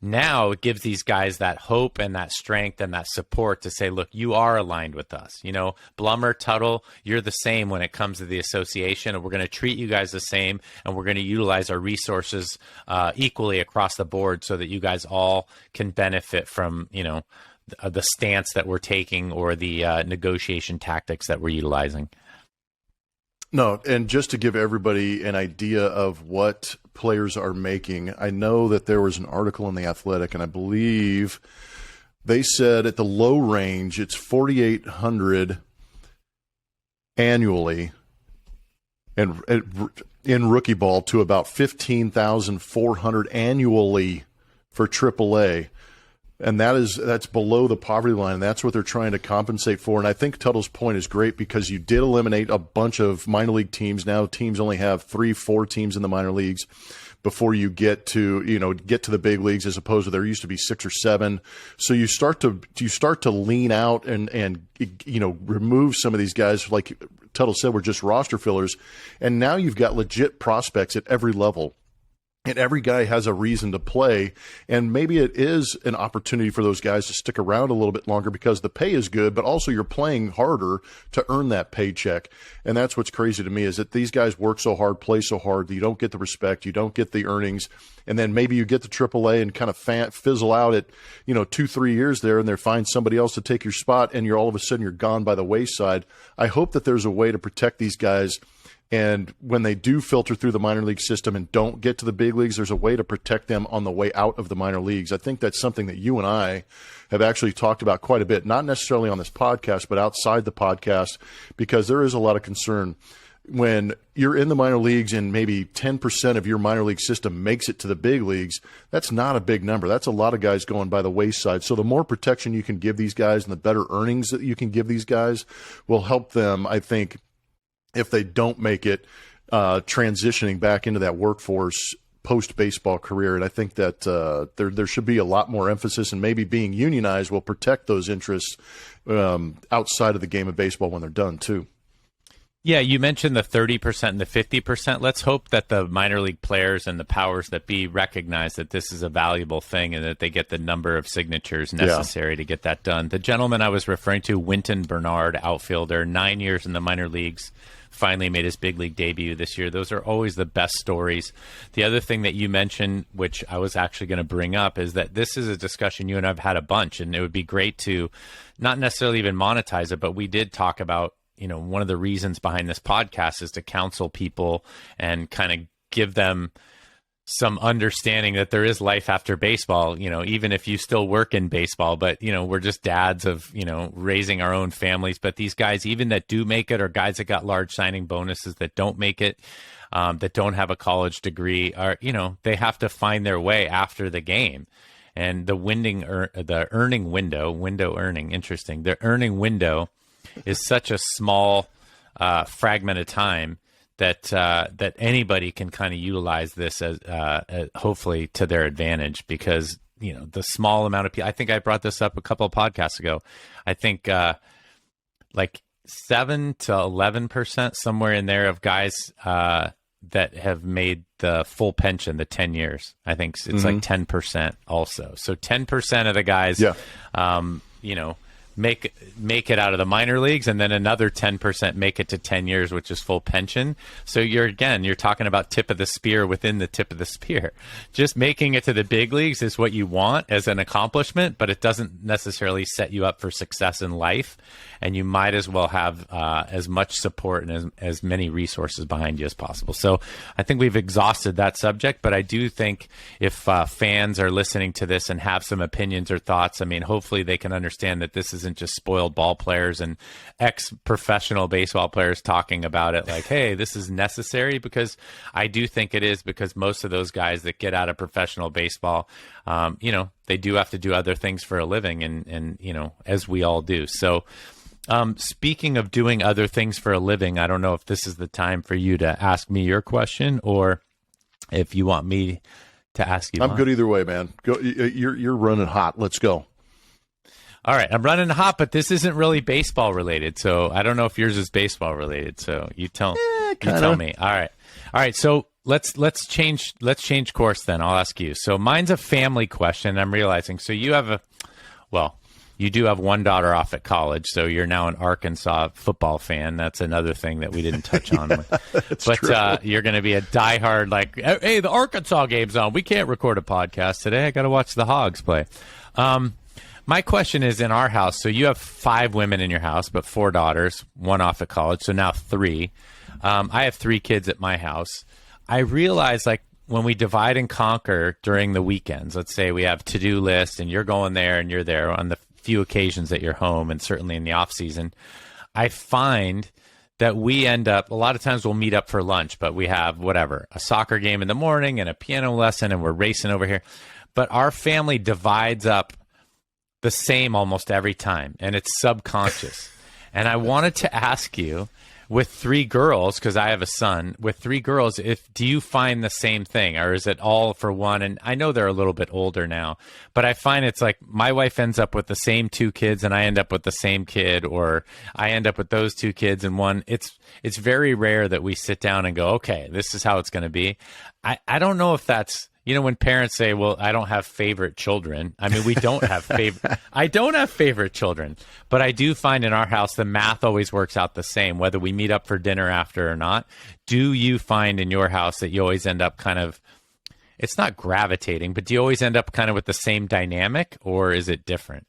Now it gives these guys that hope and that strength and that support to say, look, you are aligned with us. You know, Blum, Tuttle, you're the same when it comes to the association, and we're going to treat you guys the same, and we're going to utilize our resources equally across the board so that you guys all can benefit from, you know, the stance that we're taking or the negotiation tactics that we're utilizing. No, and just to give everybody an idea of what players are making, I know that there was an article in The Athletic, and I believe they said at the low range it's $4,800 annually, and in rookie ball to about $15,400 annually for AAA. And that's below the poverty line. That's what they're trying to compensate for. And I think Tuttle's point is great because you did eliminate a bunch of minor league teams. Now teams only have 3-4 teams in the minor leagues before you get to the big leagues, as opposed to there used to be 6 or 7. So you start to lean out and remove some of these guys, like Tuttle said, were just roster fillers. And now you've got legit prospects at every level. And every guy has a reason to play, and maybe it is an opportunity for those guys to stick around a little bit longer because the pay is good, but also you're playing harder to earn that paycheck. And that's what's crazy to me is that these guys work so hard, play so hard, that you don't get the respect, you don't get the earnings, and then maybe you get to AAA and kind of fizzle out at 2-3 years there, and they find somebody else to take your spot, and you're all of a sudden you're gone by the wayside. I hope that there's a way to protect these guys. And when they do filter through the minor league system and don't get to the big leagues, there's a way to protect them on the way out of the minor leagues. I think that's something that you and I have actually talked about quite a bit, not necessarily on this podcast, but outside the podcast, because there is a lot of concern. When you're in the minor leagues and maybe 10% of your minor league system makes it to the big leagues, that's not a big number. That's a lot of guys going by the wayside. So the more protection you can give these guys and the better earnings that you can give these guys will help them, I think, if they don't make it, transitioning back into that workforce post-baseball career. And I think that there should be a lot more emphasis, and maybe being unionized will protect those interests outside of the game of baseball when they're done, too. Yeah, you mentioned the 30% and the 50%. Let's hope that the minor league players and the powers that be recognize that this is a valuable thing and that they get the number of signatures necessary to get that done. The gentleman I was referring to, Winton Bernard, outfielder, 9 years in the minor leagues, finally made his big league debut this year. Those are always the best stories. The other thing that you mentioned, which I was actually going to bring up, is that this is a discussion you and I have had a bunch, and it would be great to not necessarily even monetize it, but we did talk about, one of the reasons behind this podcast is to counsel people and kind of give them some understanding that there is life after baseball, even if you still work in baseball, but, we're just dads of, raising our own families. But these guys, even that do make it, or guys that got large signing bonuses that don't make it, that don't have a college degree, are, they have to find their way after the game. And the earning window is such a small fragment of time that anybody can kind of utilize this as hopefully to their advantage, because the small amount of people. I think I brought this up a couple of podcasts ago. I think like 7 to 11%, somewhere in there, of guys that have made the full pension, the 10 years. I think it's like 10% also. So 10% of the guys, make it out of the minor leagues, and then another 10% make it to 10 years, which is full pension. So you're talking about tip of the spear within the tip of the spear. Just making it to the big leagues is what you want as an accomplishment, but it doesn't necessarily set you up for success in life. And you might as well have as much support and as many resources behind you as possible. So I think we've exhausted that subject, but I do think if fans are listening to this and have some opinions or thoughts, I mean, hopefully they can understand that this isn't just spoiled ball players and ex-professional baseball players talking about it like, hey, this is necessary, because I do think it is, because most of those guys that get out of professional baseball, they do have to do other things for a living, and as we all do. So speaking of doing other things for a living, I don't know if this is the time for you to ask me your question, or if you want me to ask you. I'm good either way, man. Go. You're running hot. Let's go. All right, I'm running hot, but this isn't really baseball related, so I don't know if yours is baseball related. So you tell me. All right. So let's change course then. I'll ask you. So mine's a family question. I'm realizing. So you do have one daughter off at college, so you're now an Arkansas football fan. That's another thing that we didn't touch on. But you're going to be a diehard, like, hey, the Arkansas game's on. We can't record a podcast today. I got to watch the Hogs play. My question is, in our house, so you have 5 women in your house, but 4 daughters, 1 off at college, so now 3. I have 3 kids at my house. I realize, like, when we divide and conquer during the weekends, let's say we have to-do list and you're going there and you're there on the few occasions that you're home, and certainly in the off season, I find that we end up, a lot of times we'll meet up for lunch, but we have a soccer game in the morning and a piano lesson, and we're racing over here. But our family divides up the same almost every time, and it's subconscious. And I wanted to ask you, with 3 girls, because I have a son, with 3 girls, do you find the same thing, or is it all for one? And I know they're a little bit older now, but I find it's like my wife ends up with the same 2 kids and I end up with the same kid, or I end up with those 2 kids and one. It's very rare that we sit down and go, okay, this is how it's going to be. I don't know if that's, when parents say, well, I don't have favorite children. I mean, we don't have I don't have favorite children, but I do find in our house, the math always works out the same, whether we meet up for dinner after or not. Do you find in your house that you always end up kind of, it's not gravitating, but do you always end up kind of with the same dynamic, or is it different?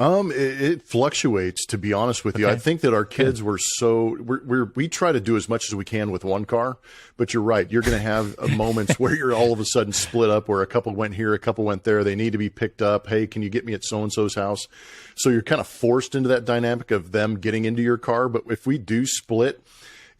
It fluctuates, to be honest with you. Okay. I think that our kids we try to do as much as we can with one car, but you're right. You're going to have moments where you're all of a sudden split up, where a couple went here, a couple went there. They need to be picked up. Hey, can you get me at so-and-so's house? So you're kind of forced into that dynamic of them getting into your car. But if we do split,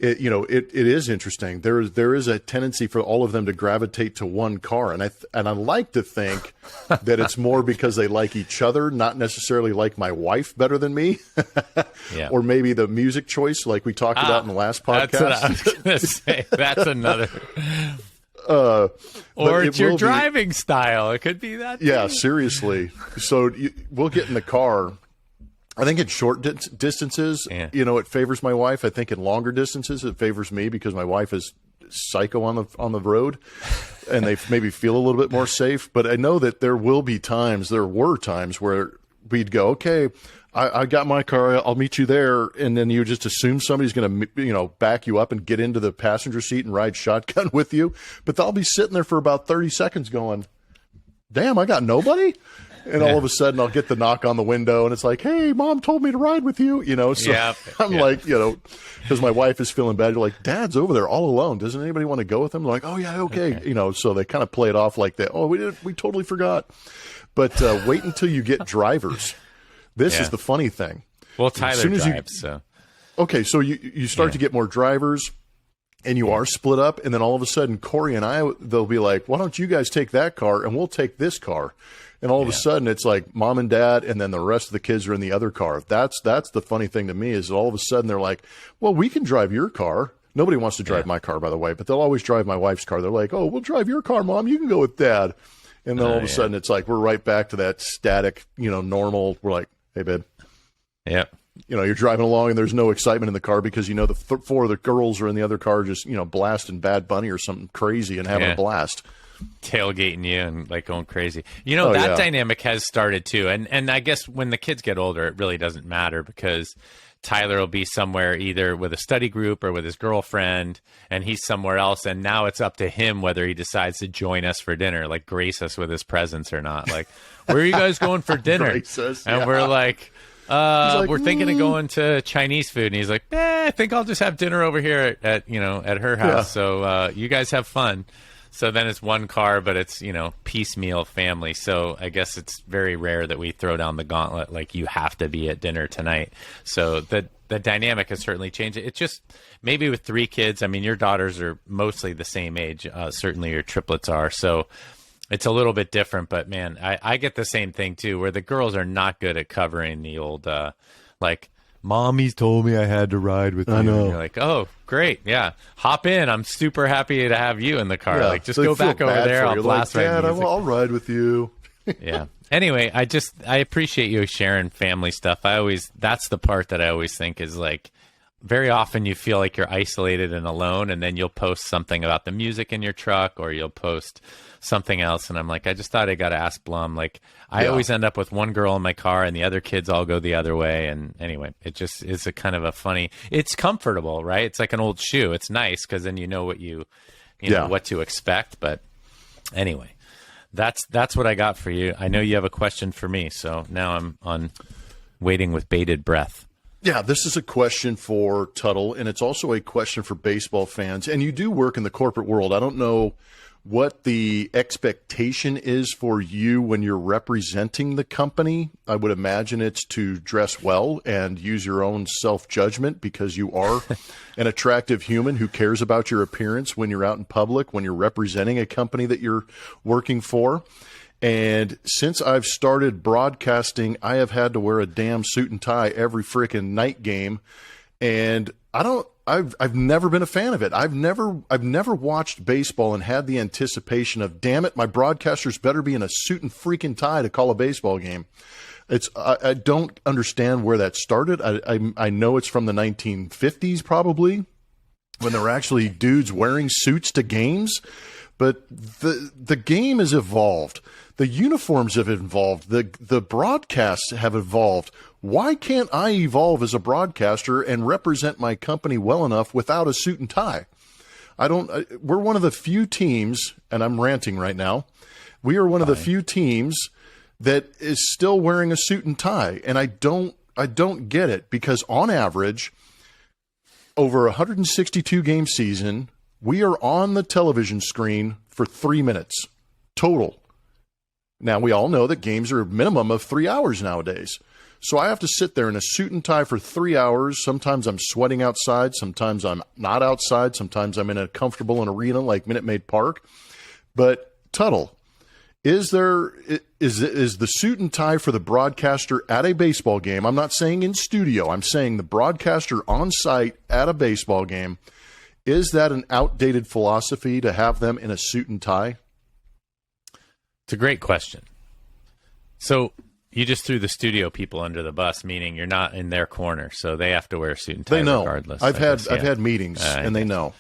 it is interesting. There is a tendency for all of them to gravitate to one car, and I like to think that it's more because they like each other, not necessarily like my wife better than me, yeah. Or maybe the music choice, like we talked about in the last podcast. That's what I was going to say. That's another. Or it's your driving style. It could be that. Yeah, seriously. So we'll get in the car. I think in short distances, it favors my wife. I think in longer distances, it favors me, because my wife is psycho on the road, and they maybe feel a little bit more safe. But I know that there were times where we'd go, okay, I got my car, I'll meet you there, and then you just assume somebody's going to back you up and get into the passenger seat and ride shotgun with you. But they'll be sitting there for about 30 seconds going, damn, I got nobody. And all of a sudden, I'll get the knock on the window, and it's like, hey, Mom told me to ride with you, So I'm like, because my wife is feeling bad. You're like, Dad's over there all alone. Doesn't anybody want to go with him? I'm like, oh, yeah, okay. So they kind of play it off like that. Oh, we totally forgot. But wait until you get drivers. This is the funny thing. Well, Tyler drives, so. Okay, so you start to get more drivers, and you are split up, and then all of a sudden, Corey and I, they'll be like, why don't you guys take that car, and we'll take this car. And all of a sudden, it's like Mom and Dad, and then the rest of the kids are in the other car. That's the funny thing to me, is all of a sudden they're like, well, we can drive your car. Nobody wants to drive my car, by the way, but they'll always drive my wife's car. They're like, oh, we'll drive your car, Mom. You can go with Dad. And then all of a sudden, it's like we're right back to that static, normal. We're like, hey, babe. Yeah. You're driving along, and there's no excitement in the car because, the 4 of the girls are in the other car just, blasting Bad Bunny or something crazy and having a blast. tailgating you and like going crazy. That dynamic has started too. And I guess when the kids get older, it really doesn't matter because Tyler will be somewhere either with a study group or with his girlfriend, and he's somewhere else. And now it's up to him whether he decides to join us for dinner, like grace us with his presence or not. Like, where are you guys going for dinner? And we're like, we're thinking of going to Chinese food. And he's like, I think I'll just have dinner over here at her house. Yeah. So you guys have fun. So then it's one car, but it's, piecemeal family. So I guess it's very rare that we throw down the gauntlet like you have to be at dinner tonight. So the dynamic has certainly changed. It's just maybe with 3 kids. I mean, your daughters are mostly the same age. Certainly your triplets are. So it's a little bit different. But, man, I get the same thing, too, where the girls are not good at covering the old, Mommy's told me I had to ride with you. I know. And you're like, oh, great. Yeah. Hop in. I'm super happy to have you in the car. Yeah, just go back over there. I'll blast my music. Dad, I'll ride with you. Yeah. Anyway, I appreciate you sharing family stuff. That's the part that I always think is like, very often you feel like you're isolated and alone, and then you'll post something about the music in your truck or you'll post something else. And I'm like, I just thought I got to ask Blum. Like, I always end up with one girl in my car and the other kids all go the other way. And anyway, it just is a kind of a funny, it's comfortable, right? It's like an old shoe. It's nice because then you know what you know what to expect. But anyway, that's what I got for you. I know you have a question for me. So now I'm on waiting with bated breath. Yeah, this is a question for Tuttle, and it's also a question for baseball fans. And you do work in the corporate world. I don't know what the expectation is for you when you're representing the company. I would imagine it's to dress well and use your own self-judgment because you are an attractive human who cares about your appearance when you're out in public, when you're representing a company that you're working for. And since I've started broadcasting, I have had to wear a damn suit and tie every freaking night game. And I've never been a fan of it. I've never watched baseball and had the anticipation of, damn it, my broadcasters better be in a suit and freaking tie to call a baseball game. I don't understand where that started. I know it's from the 1950s probably, when there were actually dudes wearing suits to games. But the game has evolved. The uniforms have evolved. The broadcasts have evolved. Why can't I evolve as a broadcaster and represent my company well enough without a suit and tie? We're one of the few teams, and I'm ranting right now. We are one of the few teams that is still wearing a suit and tie, and I don't get it because on average, over a 162 game season, we are on the television screen for 3 minutes total. Now, we all know that games are a minimum of 3 hours nowadays. So I have to sit there in a suit and tie for 3 hours. Sometimes I'm sweating outside. Sometimes I'm not outside. Sometimes I'm in a comfortable arena like Minute Maid Park. But Tuttle, is the suit and tie for the broadcaster at a baseball game? I'm not saying in studio. I'm saying the broadcaster on site at a baseball game. Is that an outdated philosophy to have them in a suit and tie? It's a great question. So you just threw the studio people under the bus, meaning you're not in their corner, so they have to wear a suit and tie they know. Regardless. I've had meetings, and they know.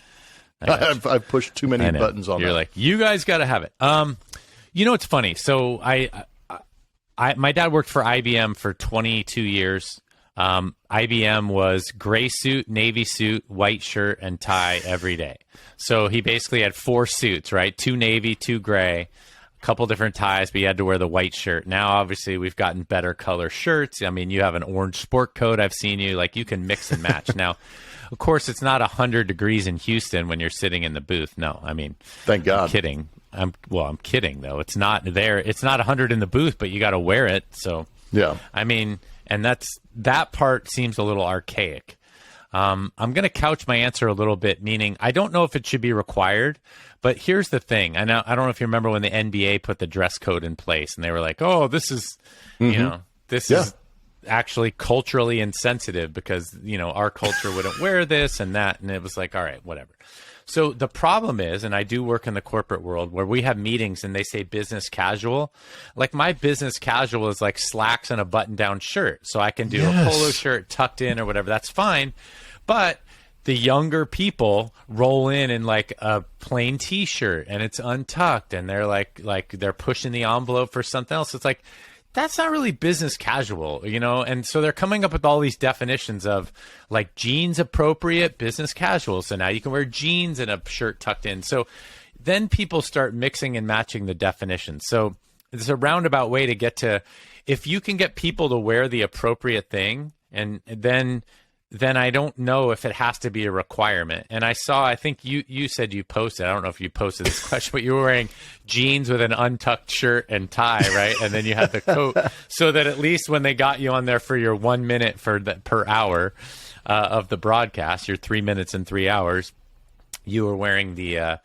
I've pushed too many buttons on You're like, you guys got to have it. It's funny. So my dad worked for IBM for 22 years. IBM was gray suit, navy suit, white shirt, and tie every day. So he basically had 4 suits, right? 2 navy, 2 gray, a couple different ties, but you had to wear the white shirt. Now, obviously, we've gotten better color shirts. I mean, you have an orange sport coat. I've seen you. Like, you can mix and match. Now, of course, it's not 100 degrees in Houston when you're sitting in the booth. No, I mean, thank God. I'm kidding. I'm kidding, though. It's not there. It's not 100 in the booth, but you got to wear it. So, yeah. I mean, and that part seems a little archaic. I'm going to couch my answer a little bit, meaning I don't know if it should be required, but here's the thing. I don't know if you remember when the NBA put the dress code in place and they were like, oh, this is, this is actually culturally insensitive because, our culture wouldn't wear this and that. And it was like, all right, whatever. So the problem is, and I do work in the corporate world where we have meetings and they say business casual. Like my business casual is like slacks and a button-down shirt. So I can do a polo shirt tucked in or whatever. That's fine. But the younger people roll in like a plain T-shirt and it's untucked, and they're like they're pushing the envelope for something else. It's like, that's not really business casual, you know? And so they're coming up with all these definitions of like jeans appropriate, business casual. So now you can wear jeans and a shirt tucked in. So then people start mixing and matching the definitions. So it's a roundabout way to get to, if you can get people to wear the appropriate thing, and then I don't know if it has to be a requirement. And I think you said you posted, I don't know if you posted this question, but you were wearing jeans with an untucked shirt and tie, right? And then you had the coat, so that at least when they got you on there for your 1 minute per hour of the broadcast, your 3 minutes and 3 hours, you were wearing the,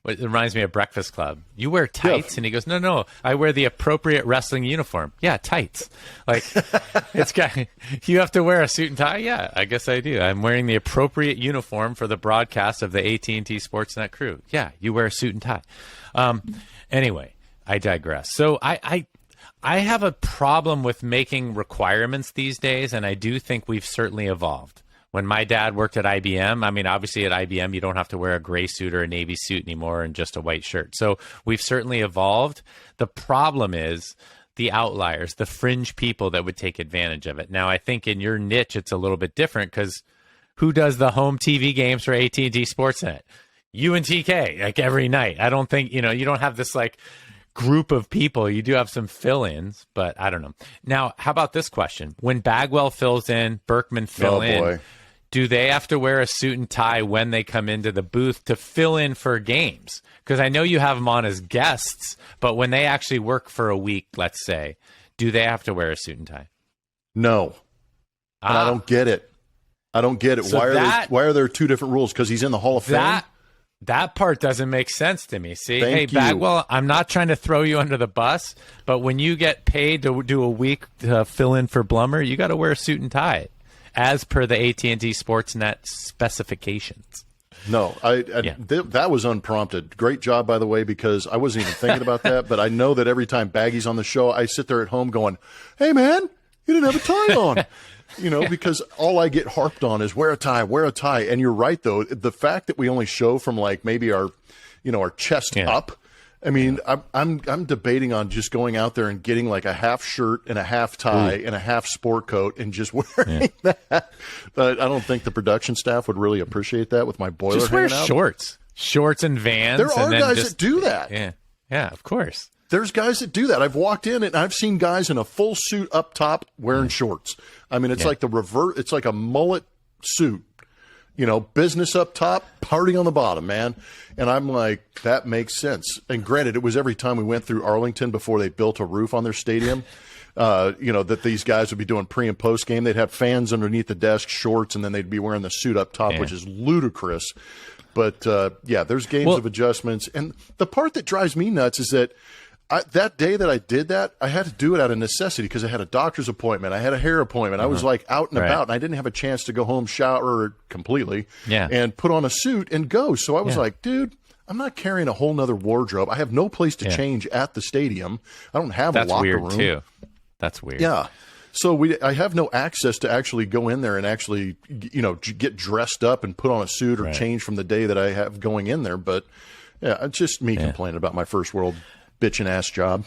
it reminds me of Breakfast Club. You wear tights? Yeah. And he goes, no, I wear the appropriate wrestling uniform. Yeah, tights. Like, you have to wear a suit and tie? Yeah, I guess I do. I'm wearing the appropriate uniform for the broadcast of the AT&T Sportsnet crew. Yeah, you wear a suit and tie. Anyway, I digress. So I have a problem with making requirements these days, and I do think we've certainly evolved. When my dad worked at IBM, I mean, obviously at IBM, you don't have to wear a gray suit or a navy suit anymore and just a white shirt. So we've certainly evolved. The problem is the outliers, the fringe people that would take advantage of it. Now, I think in your niche, it's a little bit different, because who does the home TV games for AT&T Sportsnet? You and TK, like every night. I don't think, you don't have this like group of people. You do have some fill-ins, but I don't know. Now, how about this question? When Bagwell fills in, Berkman fill in. Boy. Do they have to wear a suit and tie when they come into the booth to fill in for games? Because I know you have them on as guests, but when they actually work for a week, let's say, do they have to wear a suit and tie? No. And I don't get it. So why are there two different rules? Because he's in the Hall of Fame? That part doesn't make sense to me. See, Thank you. Bagwell, I'm not trying to throw you under the bus, but when you get paid to do a week to fill in for Blummer, you got to wear a suit and tie, as per the AT&T Sportsnet specifications. No, that was unprompted. Great job, by the way, because I wasn't even thinking about that. But I know that every time Baggy's on the show, I sit there at home going, "Hey, man, you didn't have a tie on." Because all I get harped on is wear a tie. And you're right, though. The fact that we only show from like maybe our chest up. I mean, I'm debating on just going out there and getting like a half shirt and a half tie and a half sport coat and just wearing that. But I don't think the production staff would really appreciate that with my boiler just wear hanging out. Shorts and Vans. There are guys that do that. Yeah, of course. There's guys that do that. I've walked in and I've seen guys in a full suit up top wearing shorts. I mean, it's like the revert. It's like a mullet suit. Business up top, party on the bottom, man. And I'm like, that makes sense. And granted, it was every time we went through Arlington before they built a roof on their stadium, that these guys would be doing pre and post game. They'd have fans underneath the desk, shorts, and then they'd be wearing the suit up top, which is ludicrous. But there's games of adjustments. And the part that drives me nuts is that that day that I did that, I had to do it out of necessity because I had a doctor's appointment. I had a hair appointment. I was like out and about, and I didn't have a chance to go home, shower completely, and put on a suit and go. So I was like, dude, I'm not carrying a whole nother wardrobe. I have no place to change at the stadium. I don't have a locker room. That's weird, too. That's weird. Yeah. So I have no access to actually go in there and actually, get dressed up and put on a suit or change from the day that I have going in there. But, it's just me complaining about my first world bitchin' ass job.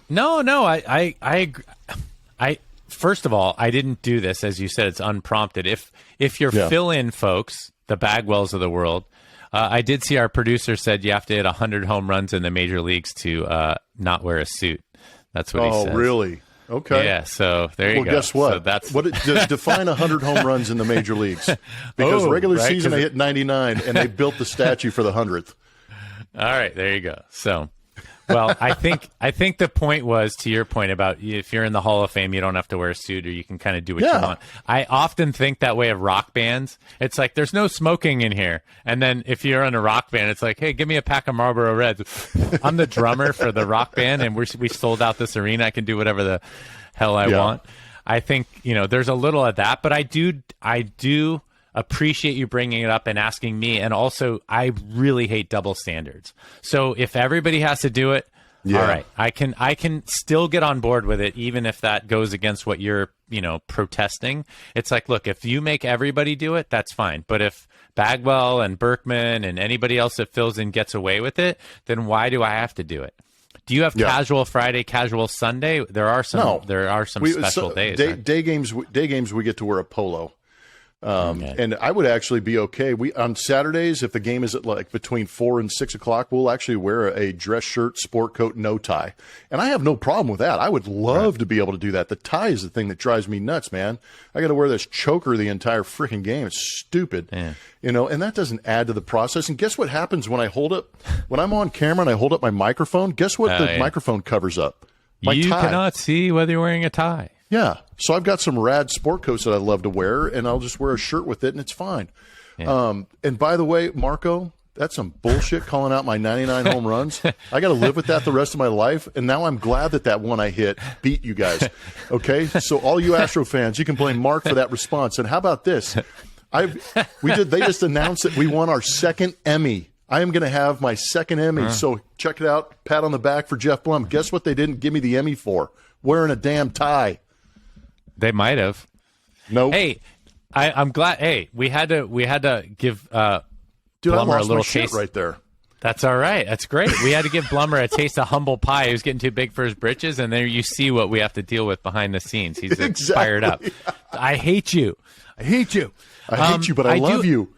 No, I agree. First of all, I didn't do this. As you said, it's unprompted. If you're fill-in folks, the Bagwells of the world, I did see our producer said you have to hit 100 home runs in the major leagues to not wear a suit. That's what he says. Oh, really? Okay. Yeah, so there you go. Well, guess what? So that's define 100 home runs in the major leagues. Because regular season they hit 99, and they built the statue for the 100th. All right, there you go. So, well, I think the point was, to your point about if you're in the Hall of Fame, you don't have to wear a suit, or you can kind of do what you want. I often think that way of rock bands. It's like, there's no smoking in here. And then if you're in a rock band, it's like, hey, give me a pack of Marlboro Reds. I'm the drummer for the rock band, and we sold out this arena. I can do whatever the hell I want. I think, there's a little of that, but I do appreciate you bringing it up and asking me. And also, I really hate double standards. So if everybody has to do it, Yeah. All right. I can still get on board with it, even if that goes against what you're, protesting. It's like, look, if you make everybody do it, that's fine. But if Bagwell and Berkman and anybody else that fills in gets away with it, then why do I have to do it? Do you have casual Friday, casual Sunday? There are some special days. Day games we get to wear a polo. And I would actually be okay. On Saturdays, if the game is at like between 4 and 6 o'clock, we'll actually wear a dress shirt, sport coat, no tie. And I have no problem with that. I would love to be able to do that. The tie is the thing that drives me nuts, man. I got to wear this choker the entire freaking game. It's stupid, and that doesn't add to the process. And guess what happens when I'm on camera and I hold up my microphone? Guess what the microphone covers up? My tie. Cannot see whether you're wearing a tie. Yeah. So I've got some rad sport coats that I love to wear, and I'll just wear a shirt with it, and it's fine. Yeah. And by the way, Marco, that's some bullshit calling out my 99 home runs. I got to live with that the rest of my life, and now I'm glad that one I hit beat you guys. Okay? So all you Astro fans, you can blame Mark for that response. And how about this? They just announced that we won our second Emmy. I am going to have my second Emmy, so check it out. Pat on the back for Geoff Blum. Guess what they didn't give me the Emmy for? Wearing a damn tie. They might have. Nope. Hey, I'm glad. Hey, we had to give Blummer a little taste shit right there. That's all right. That's great. We had to give Blummer a taste of humble pie. He was getting too big for his britches, and there you see what we have to deal with behind the scenes. He's fired up. I hate you. I hate you. I hate you, but I love you.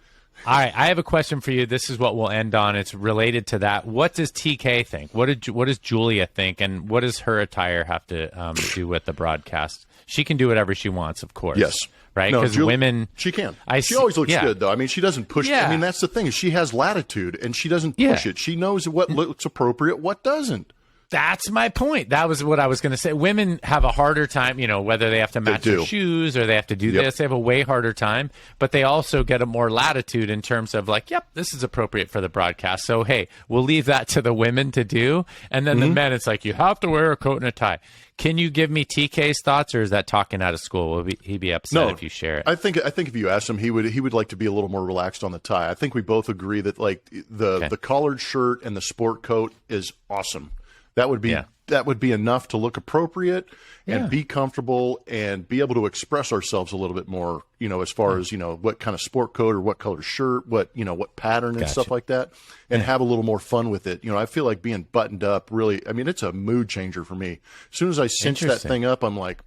All right, I have a question for you. This is what we'll end on. It's related to that. What does TK think? What does Julia think? And what does her attire have to do with the broadcast? She can do whatever she wants, of course. Yes. Right? Because women... She can. She always looks good, though. I mean, she doesn't push... I mean, that's the thing. Is she has latitude, and she doesn't push it. She knows what looks appropriate, what doesn't. That's my point. That was what I was going to say. Women have a harder time, whether they have to match their shoes or they have to do this. They have a way harder time, but they also get a more latitude in terms of like, yep, this is appropriate for the broadcast. So, hey, we'll leave that to the women to do. And then the men, it's like, you have to wear a coat and a tie. Can you give me TK's thoughts, or is that talking out of school? Will he be upset if you share it? I think if you asked him, he would like to be a little more relaxed on the tie. I think we both agree that like the collared shirt and the sport coat is awesome. That would be enough to look appropriate and be comfortable and be able to express ourselves a little bit more, as far as, what kind of sport coat or what color shirt, what pattern and stuff like that, and have a little more fun with it. I feel like being buttoned up really, I mean, it's a mood changer for me. As soon as I cinch that thing up, I'm like,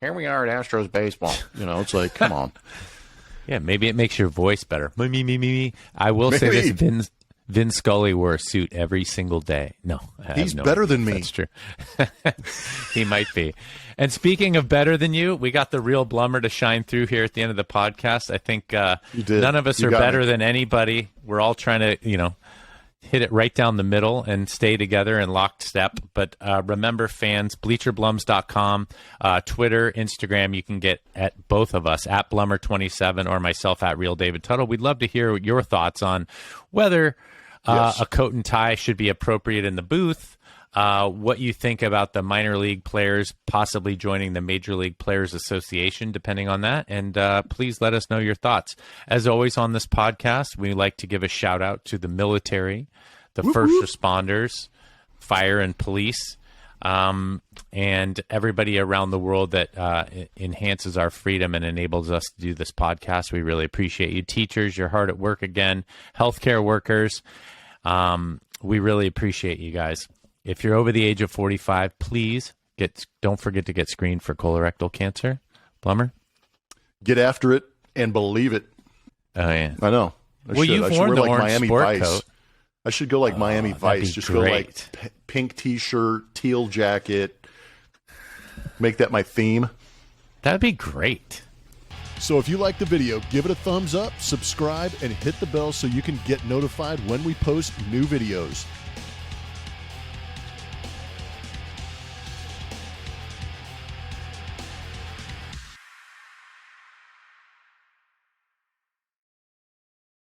here we are at Astros baseball. It's like, come on. Yeah, maybe it makes your voice better. Me. I will say this, Vin Scully wore a suit every single day. No, he's better than me. That's true. He might be. And speaking of better than you, we got the real Blummer to shine through here at the end of the podcast. I think none of us are better than anybody. We're all trying to, hit it right down the middle and stay together in lockstep. But remember, fans, bleacherblums.com, Twitter, Instagram, you can get at both of us, at Blummer27 or myself at Real David Tuttle. We'd love to hear your thoughts on whether a coat and tie should be appropriate in the booth, what you think about the minor league players possibly joining the Major League Players Association, depending on that. And please let us know your thoughts. As always on this podcast, we like to give a shout out to the military, the first responders, fire and police, and everybody around the world that enhances our freedom and enables us to do this podcast. We really appreciate you. Teachers, you're hard at work again. Healthcare workers, we really appreciate you guys. If you're over the age of 45, please don't forget to get screened for colorectal cancer. Blummer? Get after it and believe it. Oh, yeah. I know. You've worn the orange Miami sport Vice. Coat. I should go like Miami Vice. Just great. go like pink T-shirt, teal jacket. Make that my theme. That'd be great. So if you like the video, give it a thumbs up, subscribe, and hit the bell so you can get notified when we post new videos.